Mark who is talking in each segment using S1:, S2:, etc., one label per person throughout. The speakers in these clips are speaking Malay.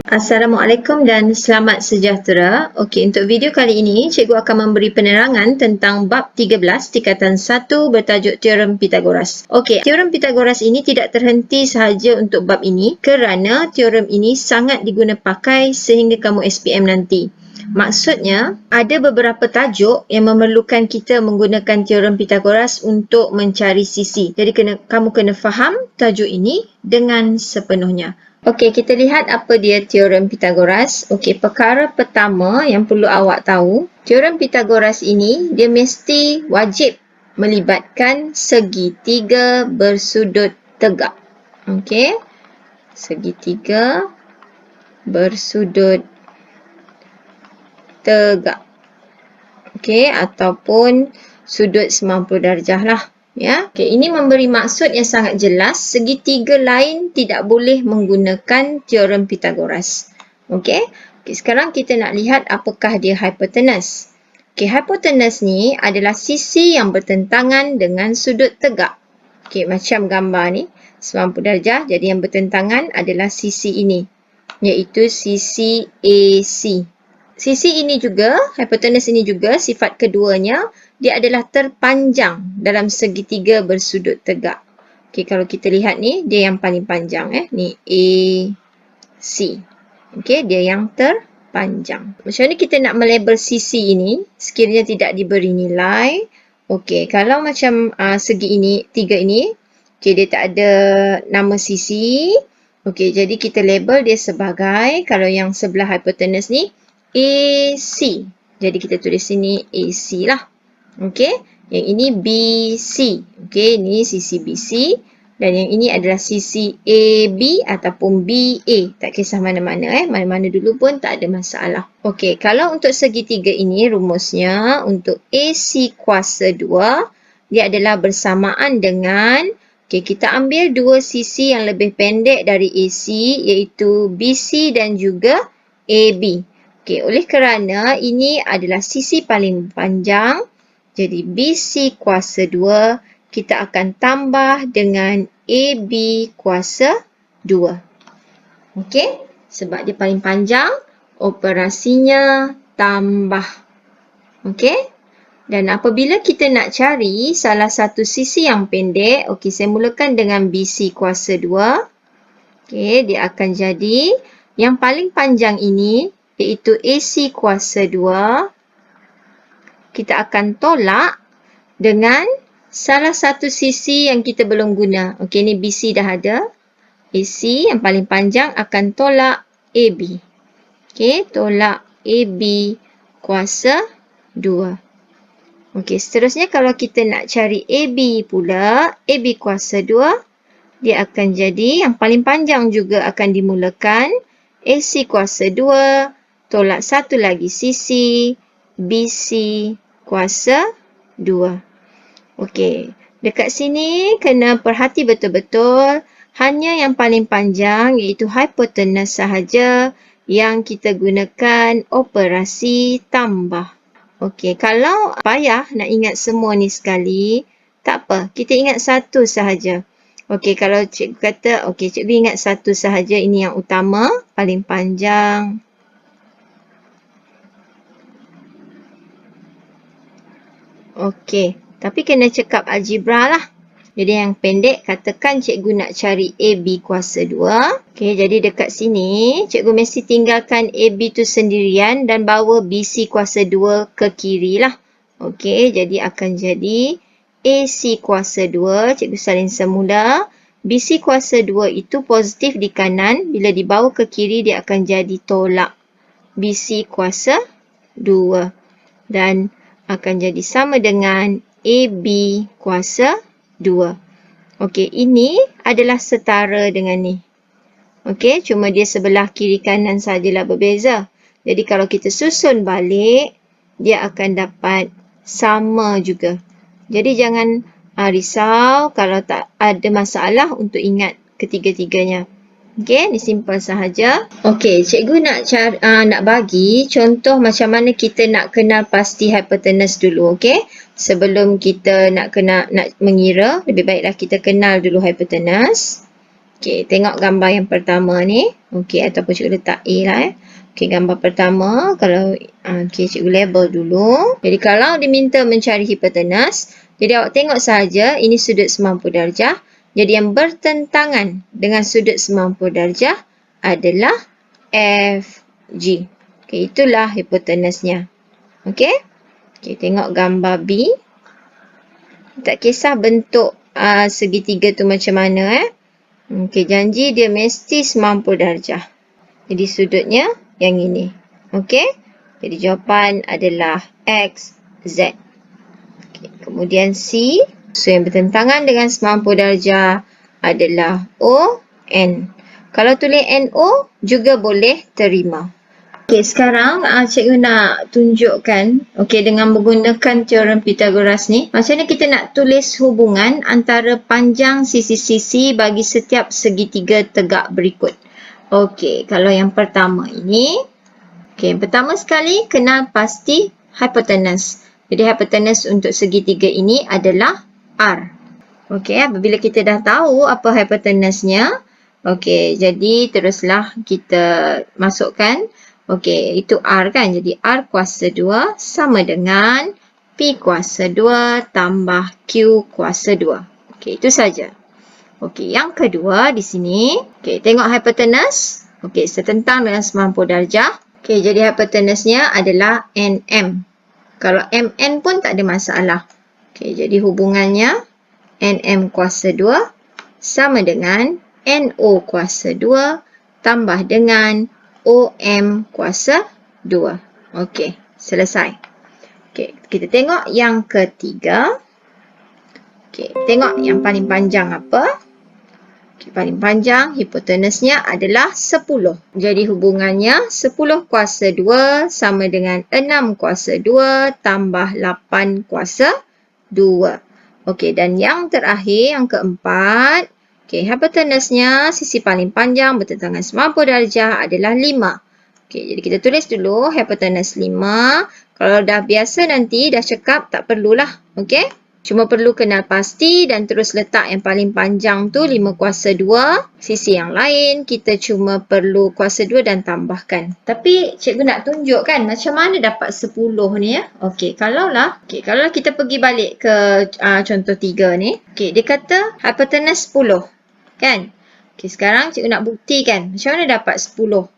S1: Assalamualaikum dan selamat sejahtera. Okey, untuk video kali ini, cikgu akan memberi penerangan tentang bab 13 tingkatan 1 bertajuk Teorem Pythagoras. Okey, Teorem Pythagoras ini tidak terhenti sahaja untuk bab ini kerana teorem ini sangat diguna pakai sehingga kamu SPM nanti. Maksudnya, ada beberapa tajuk yang memerlukan kita menggunakan teorem Pythagoras untuk mencari sisi. Jadi, kamu kena faham tajuk ini dengan sepenuhnya. Okey, kita lihat apa dia teorem Pythagoras. Okey, perkara pertama yang perlu awak tahu, teorem Pythagoras ini dia mesti wajib melibatkan segitiga bersudut tegak. Okey, segitiga bersudut tegak. Okey, ataupun sudut 90 darjah lah. Ya, okay, ini memberi maksud yang sangat jelas. Segitiga lain tidak boleh menggunakan teorem Pythagoras. Okey, sekarang kita nak lihat apakah dia hypotenuse. Okey, hypotenuse ni adalah sisi yang bertentangan dengan sudut tegak. Okey, macam gambar ni, 90 darjah. Jadi yang bertentangan adalah sisi ini, iaitu sisi AC. Sisi ini juga, hypotenuse ini juga, sifat keduanya, dia adalah terpanjang dalam segitiga bersudut tegak. Okey, kalau kita lihat ni, dia yang paling panjang. Ni AC. Okey, dia yang terpanjang. Macam mana kita nak melabel sisi ini, sekiranya tidak diberi nilai. Okey, kalau macam segi ini, tiga ini, okey, dia tak ada nama sisi. Okey, jadi kita label dia sebagai, kalau yang sebelah hypotenuse ni, AC. Jadi kita tulis sini AC lah. Okey, yang ini BC. Okey, ini sisi BC dan yang ini adalah sisi AB ataupun BA. Tak kisah mana-mana mana-mana dulu pun tak ada masalah. Okey, kalau untuk segitiga ini rumusnya untuk AC kuasa 2 dia adalah bersamaan dengan kita ambil dua sisi yang lebih pendek dari AC iaitu BC dan juga AB. Okey, oleh kerana ini adalah sisi paling panjang, jadi BC kuasa 2 kita akan tambah dengan AB kuasa 2. Okey, sebab dia paling panjang, operasinya tambah. Okey, dan apabila kita nak cari salah satu sisi yang pendek, okey, saya mulakan dengan BC kuasa 2. Okey, dia akan jadi yang paling panjang ini, iaitu AC kuasa 2. Kita akan tolak dengan salah satu sisi yang kita belum guna. Okey, ni BC dah ada. AC yang paling panjang akan tolak AB. Okey, tolak AB kuasa 2. Okey, seterusnya kalau kita nak cari AB pula, AB kuasa 2, dia akan jadi yang paling panjang juga akan dimulakan. AC kuasa 2, tolak satu lagi sisi, BC kuasa 2. Okey, dekat sini kena perhati betul-betul. Hanya yang paling panjang iaitu hypotenuse sahaja yang kita gunakan operasi tambah. Okey, kalau payah nak ingat semua ni sekali, tak apa, kita ingat satu sahaja. Okey, kalau cikgu kata, okey, cikgu ingat satu sahaja, ini yang utama, paling panjang. Okey, tapi kena cekap algebra lah. Jadi yang pendek, katakan cikgu nak cari AB kuasa 2. Okey, jadi dekat sini, cikgu mesti tinggalkan AB tu sendirian dan bawa BC kuasa 2 ke kiri lah. Okey, jadi akan jadi AC kuasa 2, cikgu salin semula. BC kuasa 2 itu positif di kanan, bila dibawa ke kiri dia akan jadi tolak BC kuasa 2. Dan akan jadi sama dengan AB kuasa 2. Okey, ini adalah setara dengan ni. Okey, cuma dia sebelah kiri kanan sajalah berbeza. Jadi kalau kita susun balik, dia akan dapat sama juga. Jadi jangan risau kalau tak ada masalah untuk ingat ketiga-tiganya. Okey, ni simple sahaja. Okey, cikgu nak bagi contoh macam mana kita nak kenal pasti hypotenuse dulu, okey? Sebelum kita nak mengira, lebih baiklah kita kenal dulu hypotenuse. Okey, tengok gambar yang pertama ni. Okey, ataupun cikgu letak A lah Okey, gambar pertama, kalau cikgu label dulu. Jadi kalau diminta mencari hipotenus, jadi awak tengok sahaja ini sudut 90 darjah. Jadi yang bertentangan dengan sudut 90 darjah adalah FG. Okey, itulah hipotenusnya. Okey? Okey, tengok gambar B. Tak kisah bentuk segitiga tu macam mana Okey, janji dia mesti 90 darjah. Jadi sudutnya yang ini. Okey? Jadi jawapan adalah X, Z. Okey, kemudian C. So yang bertentangan dengan 90 darjah adalah O, N. Kalau tulis NO juga boleh terima. Okey, sekarang cikgu nak tunjukkan dengan menggunakan teorem Pythagoras ni, macam mana kita nak tulis hubungan antara panjang sisi-sisi bagi setiap segitiga tegak berikut. Okey, kalau yang pertama ini, yang pertama sekali kenal pasti hipotenus. Jadi hipotenus untuk segitiga ini adalah R. Okey, apabila kita dah tahu apa hipotenusnya, jadi teruslah kita masukkan. Itu R kan. Jadi R kuasa 2 sama dengan P kuasa 2 tambah Q kuasa 2. Itu saja. Yang kedua di sini. Tengok hipotenus. Setentang dengan 90 darjah. Jadi hipotenusnya adalah NM. Kalau MN pun tak ada masalah. Jadi hubungannya NM kuasa 2 sama dengan NO kuasa 2 tambah dengan OM kuasa 2. Selesai. Kita tengok yang ketiga. Tengok yang paling panjang apa? Paling panjang hipotenusnya adalah 10. Jadi hubungannya 10 kuasa 2 sama dengan 6 kuasa 2 tambah 8 kuasa 2. Dan yang terakhir, yang keempat. Hipotenusnya sisi paling panjang bertentangan 90 darjah adalah 5. Jadi kita tulis dulu hipotenus 5. Kalau dah biasa nanti dah cekap tak perlulah. Cuma perlu kenal pasti dan terus letak yang paling panjang tu 5 kuasa 2. Sisi yang lain kita cuma perlu kuasa 2 dan tambahkan. Tapi cikgu nak tunjukkan macam mana dapat 10 ni kalau kita pergi balik ke contoh 3 ni. Dia kata hipotenus 10. Kan? Sekarang cikgu nak buktikan macam mana dapat 10.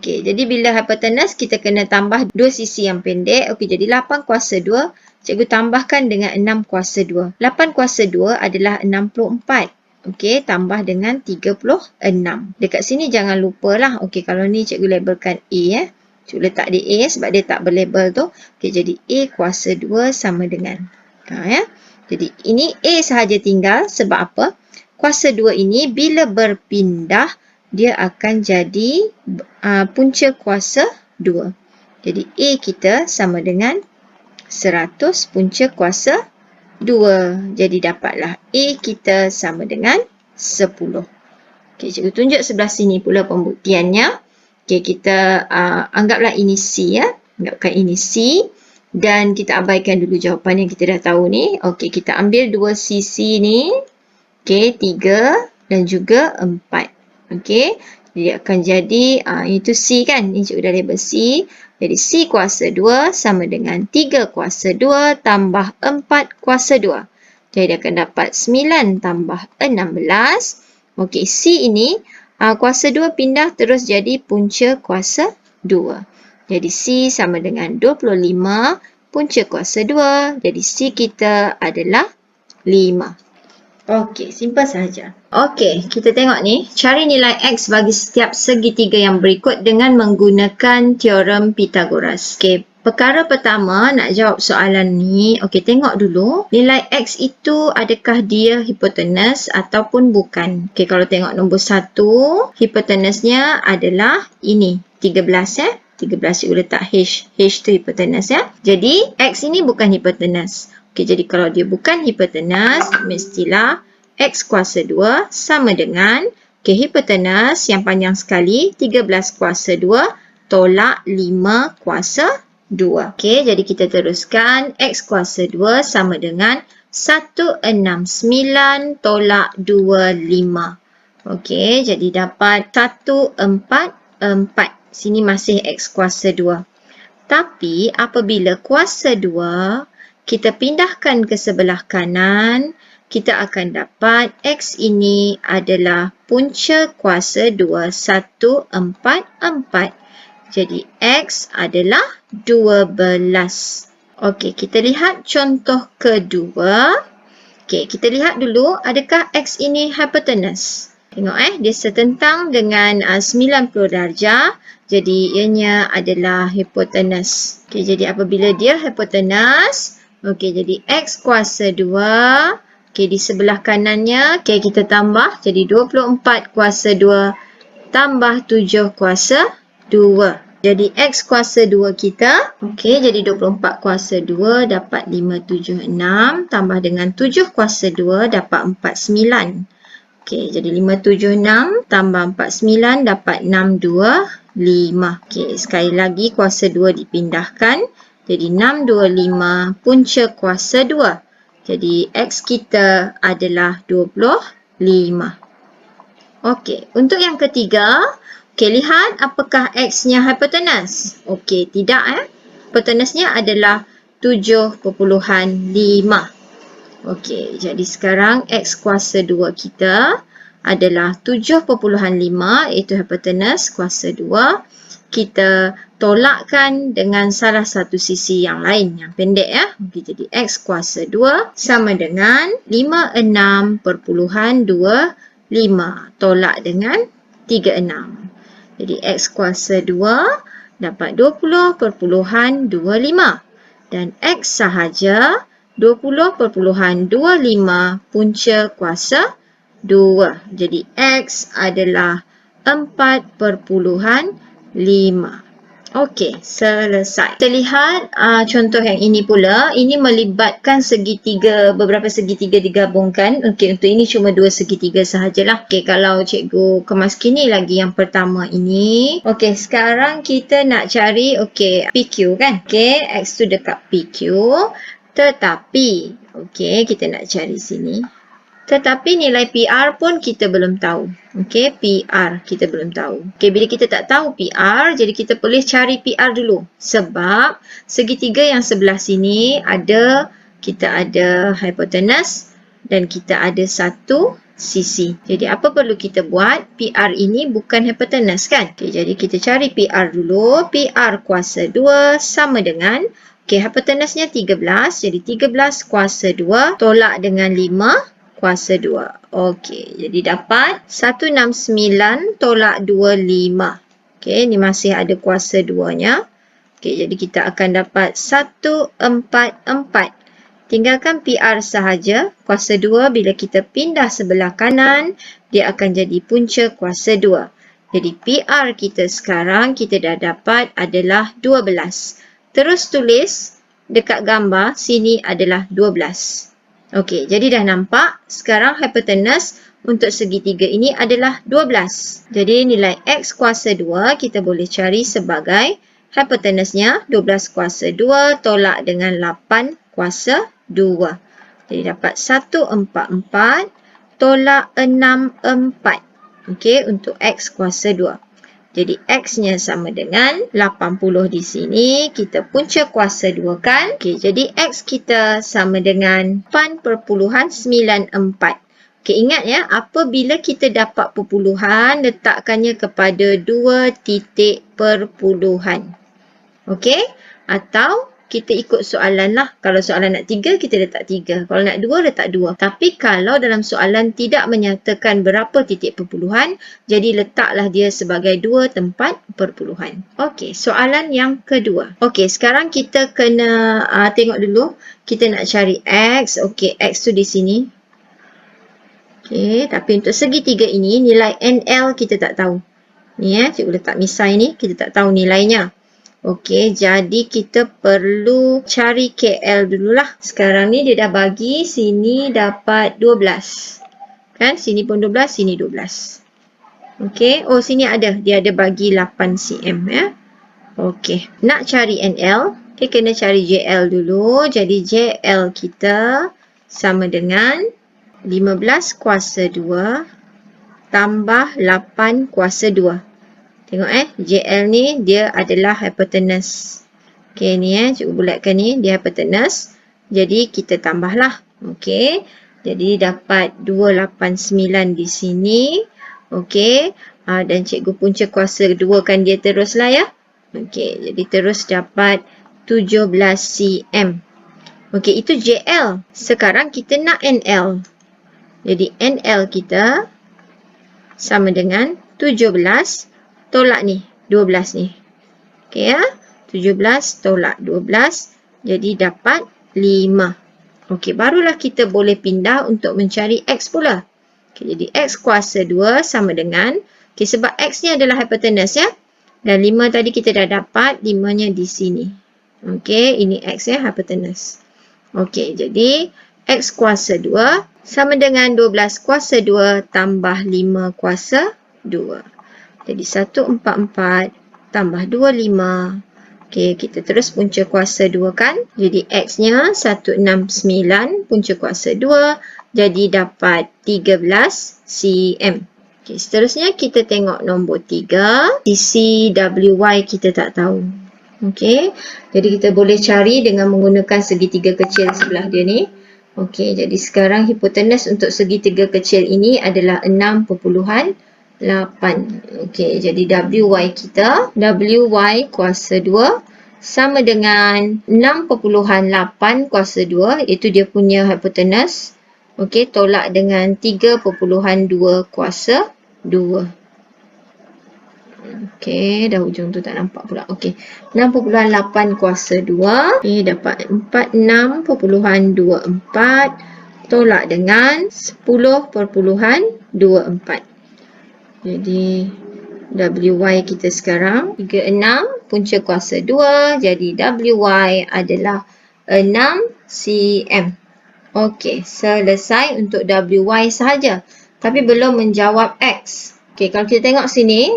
S1: Jadi bila hipotenus kita kena tambah 2 sisi yang pendek. Jadi 8 kuasa 2. Cikgu tambahkan dengan 6 kuasa 2. 8 kuasa 2 adalah 64. Tambah dengan 36. Dekat sini jangan lupalah. Kalau ni cikgu labelkan A. Cikgu letak dia A sebab dia tak berlabel tu. Jadi A kuasa 2 sama dengan. Jadi ini A sahaja tinggal. Sebab apa? Kuasa 2 ini bila berpindah, dia akan jadi punca kuasa 2. Jadi A kita sama dengan 100 punca kuasa 2. Jadi dapatlah A kita sama dengan 10. Cikgu tunjuk sebelah sini pula pembuktiannya. Kita anggaplah ini C. Anggapkan ini C. Dan kita abaikan dulu jawapan yang kita dah tahu ni. Kita ambil 2 sisi ni. 3 dan juga 4. Jadi akan jadi, itu C kan? Ini cikgu dah label C. Jadi C kuasa 2 sama dengan 3 kuasa 2 tambah 4 kuasa 2. Jadi akan dapat 9 tambah 16. C ini kuasa 2 pindah terus jadi punca kuasa 2. Jadi C sama dengan 25 punca kuasa 2. Jadi C kita adalah 5. Simple sahaja. Kita tengok ni. Cari nilai X bagi setiap segitiga yang berikut dengan menggunakan teorem Pythagoras. Perkara pertama nak jawab soalan ni. Tengok dulu. Nilai X itu adakah dia hipotenus ataupun bukan? Kalau tengok nombor 1, hipotenusnya adalah ini. 13 13 cikgu letak H. H tu hipotenus Jadi X ini bukan hipotenus. Jadi kalau dia bukan hipotenus, mestilah X kuasa 2 sama dengan hipotenus yang panjang sekali 13 kuasa 2 tolak 5 kuasa 2. Jadi kita teruskan X kuasa 2 sama dengan 169 tolak 25. Okey, jadi dapat 1, 4, 4. Sini masih X kuasa 2. Tapi apabila kuasa 2 kita pindahkan ke sebelah kanan, kita akan dapat X ini adalah punca kuasa 2, 1, 4, 4. Jadi X adalah 12. Okey, kita lihat contoh kedua. Okey, kita lihat dulu adakah X ini hypotenuse. Tengok dia setentang dengan 90 darjah. Jadi ianya adalah hipotenus. Okey, jadi apabila dia hipotenus, okey, jadi X kuasa 2. Okey, di sebelah kanannya, okey, kita tambah. Jadi 24 kuasa 2 tambah 7 kuasa 2. Jadi X kuasa 2 kita, okey, jadi 24 kuasa 2 dapat 576 tambah dengan 7 kuasa 2 dapat 49. Okey, jadi 576 tambah 49 dapat 625. Okey, sekali lagi kuasa 2 dipindahkan. Jadi 625 punca kuasa 2. Jadi X kita adalah 25. Okey, untuk yang ketiga, okey, lihat apakah X-nya hypotenuse. Okey, tidak Hypotenusnya adalah 7.5. Okey, jadi sekarang X kuasa 2 kita adalah 7.5 iaitu hypotenuse kuasa 2. Kita tolakkan dengan salah satu sisi yang lain, yang pendek Okey, jadi X kuasa 2 sama dengan 56.25 tolak dengan 36. Jadi X kuasa 2 dapat 20.25 dan X sahaja 20.25 punca kuasa 2. Jadi X adalah 4.5. Okey, selesai. Kita lihat contoh yang ini pula. Ini melibatkan segitiga, beberapa segitiga digabungkan. Okey, untuk ini cuma 2 segitiga sahajalah. Okey, kalau cikgu kemas kini lagi yang pertama ini. Okey, sekarang kita nak cari PQ kan. Okey, X tu dekat PQ. Tetapi, okey, kita nak cari sini. Tetapi nilai PR pun kita belum tahu. Okey, PR kita belum tahu. Okey, bila kita tak tahu PR, jadi kita boleh cari PR dulu. Sebab segitiga yang sebelah sini kita ada hypotenuse dan kita ada satu sisi. Jadi apa perlu kita buat? PR ini bukan hypotenuse kan? Okey, jadi kita cari PR dulu. PR kuasa 2 sama dengan hypotenusnya 13. Jadi 13 kuasa 2 tolak dengan 5 kuasa 2. Okey, jadi dapat 169 tolak 25. Okey, ni masih ada kuasa 2-nya. Okey, jadi kita akan dapat 144. Tinggalkan PR sahaja. Kuasa 2 bila kita pindah sebelah kanan, dia akan jadi punca kuasa 2. Jadi PR kita sekarang kita dah dapat adalah 12. Terus tulis dekat gambar sini adalah 12. Okey, jadi dah nampak sekarang hypotenuse untuk segitiga ini adalah 12. Jadi nilai X kuasa 2 kita boleh cari sebagai hypotenusnya 12 kuasa 2 tolak dengan 8 kuasa 2. Jadi dapat 144 tolak 64. Okey, untuk X kuasa 2. Jadi X-nya sama dengan 80 di sini. Kita punca kuasa 2 kan. Okey, jadi X kita sama dengan 8.94. Okey, ingat apabila kita dapat perpuluhan, letakkannya kepada 2 titik perpuluhan. Okey, atau kita ikut soalan lah. Kalau soalan nak 3, kita letak 3. Kalau nak 2, letak 2. Tapi kalau dalam soalan tidak menyatakan berapa titik perpuluhan, jadi letaklah dia sebagai 2 tempat perpuluhan. Okey, soalan yang kedua. Okey, sekarang kita kena tengok dulu. Kita nak cari X. Okey, X tu di sini. Okey, tapi untuk segitiga ini, nilai NL kita tak tahu. Ni cikgu letak misai ni, kita tak tahu nilainya. Okey, jadi kita perlu cari KL dululah. Sekarang ni dia dah bagi, sini dapat 12. Kan, sini pun 12, sini 12. Okey, oh sini ada, dia ada bagi 8 cm Okey, nak cari NL, kena cari JL dulu. Jadi JL kita sama dengan 15 kuasa 2 tambah 8 kuasa 2. Tengok JL ni dia adalah hypotenuse. Okey ni cikgu bulatkan ni dia hypotenuse. Jadi kita tambahlah. Okey. Jadi dapat 289 di sini. Okey. Dan cikgu punca kuasa 2 kan dia teruslah ya. Okey, jadi terus dapat 17 cm. Okey, itu JL. Sekarang kita nak NL. Jadi NL kita sama dengan 17 tolak ni, 12 ni. Okey ya. 17 tolak 12. Jadi dapat 5. Okey, barulah kita boleh pindah untuk mencari X pula. Okey, jadi X kuasa 2 sama dengan, okey, sebab X ni adalah hypotenuse ya. Dan 5 tadi kita dah dapat, 5-nya di sini. Okey, ini X ya, hypotenuse. Okey, jadi X kuasa 2 sama dengan 12 kuasa 2 tambah 5 kuasa 2. Jadi 144 tambah 25. Okey, kita terus punca kuasa 2 kan. Jadi X-nya 169 punca kuasa 2. Jadi dapat 13 cm. Okey, seterusnya kita tengok nombor 3. Sisi WY kita tak tahu. Okey, jadi kita boleh cari dengan menggunakan segitiga kecil sebelah dia ni. Okey, jadi sekarang hipotenus untuk segitiga kecil ini adalah 6.8. Okey, jadi WY kita, WY kuasa 2 sama dengan 6.8 kuasa 2, iaitu dia punya hipotenus. Okey, tolak dengan 3.2 kuasa 2. Okey, dah hujung tu tak nampak pula. Okey, 6.8 kuasa 2. Okey, dapat 46.24 tolak dengan 10.24. Jadi, WY kita sekarang 36 punca kuasa 2. Jadi, WY adalah 6 cm. Okey, selesai untuk WY sahaja. Tapi belum menjawab X. Okey, kalau kita tengok sini,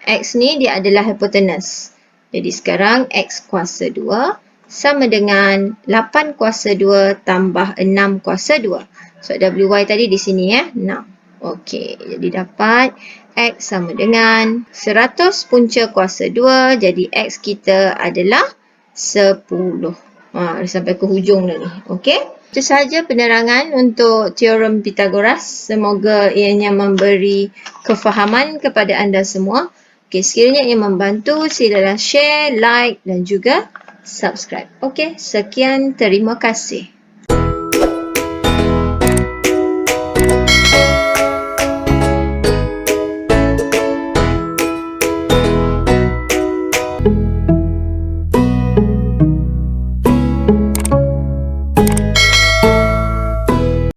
S1: X ni dia adalah hypotenuse. Jadi sekarang X kuasa 2 sama dengan 8 kuasa 2 tambah 6 kuasa 2. So WY tadi di sini ya, 6. Okey, jadi dapat X sama dengan 100 punca kuasa 2. Jadi X kita adalah 10. Dah sampai ke hujung dah ni. Okey. Itu sahaja penerangan untuk teorem Pythagoras. Semoga ianya memberi kefahaman kepada anda semua. Okey, sekiranya ia membantu, silalah share, like dan juga subscribe. Okey, sekian, terima kasih.